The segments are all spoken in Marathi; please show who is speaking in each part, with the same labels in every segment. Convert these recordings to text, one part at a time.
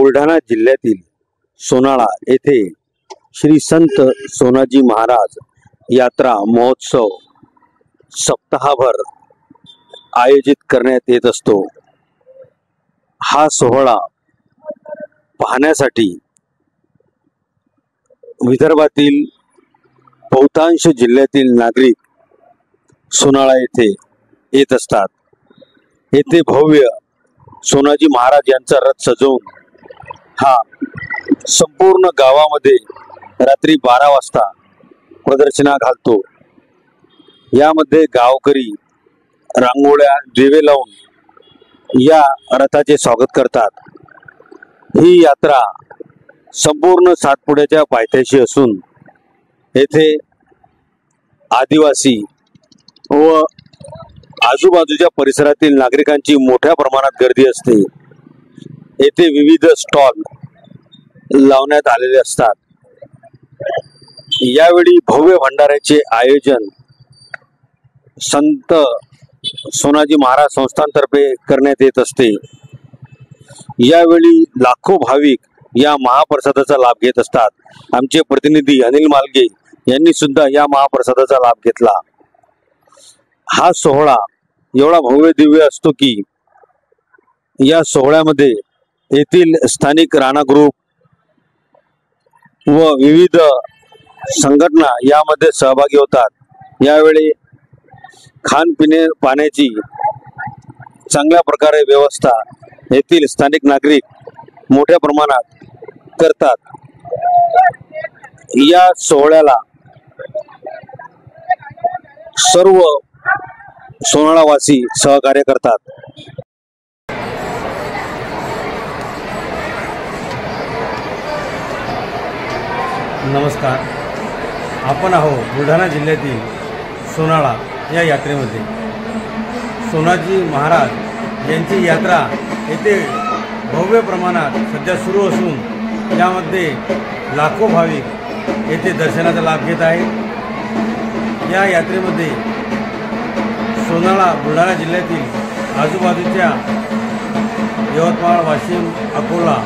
Speaker 1: बुलढाणा जिल्ह्यातील सोनाळा येथे श्री संत सोनाजी महाराज यात्रा महोत्सव सप्ताहभर आयोजित करण्यात येत असतो। हा सोहळा पाहण्यासाठी विदर्भातील बहुतांश जिल्ह्यातील नागरिक सोनाळा येथे येत असतात। येथे भव्य सोनाजी महाराज यांचा रथ सजवून हा संपूर्ण गावामध्ये रात्री 12 वाजता प्रदर्शना घालतो। यामध्ये गावकरी रांगोळ्या दिवे लावून या रथाचे स्वागत करतात। ही यात्रा संपूर्ण सातपुड्याच्या पायथ्याशी असून येथे आदिवासी व आजूबाजूच्या परिसरातील नागरिकांची मोठ्या प्रमाणात गर्दी असते। येथे विविध स्टॉल लावण्यात आलेले असतात। यावेळी भव्य भंडाऱ्याचे आयोजन संत सोनाजी महाराज संस्थानतर्फे करण्यात येत असते। यावेळी लाखो भाविक या महाप्रसादाचा लाभ घेत असतात। आमचे प्रतिनिधी अनिल मालगे यांनी सुद्धा या महाप्रसादाचा लाभ घेतला। हा सोहळा एवढा भव्य दिव्य असतो की या सोहळ्यामध्ये येथील स्थानिक राणा ग्रुप व विविध संघटना यामध्ये सहभागी होतात। यावेळी खानपिणे पाण्याची चांगल्या प्रकारे व्यवस्था येथील स्थानिक नागरिक मोठ्या प्रमाणात करतात। या सोहळ्याला सर्व सोनाळावासी सहकार्य करतात।
Speaker 2: नमस्कार, आपण आहोत बुलढाणा जिल्ह्यातील सोनाळा या यात्रेमध्ये। सोनाजी महाराज यांची यात्रा येथे भव्य प्रमाणात सध्या सुरू असून यामध्ये लाखो भाविक येथे दर्शनाचा लाभ घेत आहेत। या यात्रेमध्ये सोनाळा बुलढाणा जिल्ह्यातील आजूबाजूच्या यवतमाळ, वाशिम, अकोला,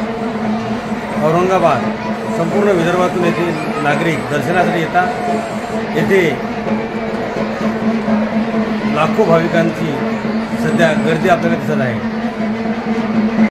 Speaker 2: औरंगाबाद संपूर्ण विदर्भातून येथील नागरिक दर्शनासाठी येतात। येथे लाखो भाविकांची सध्या गर्दी आपल्याला दिसत आहे।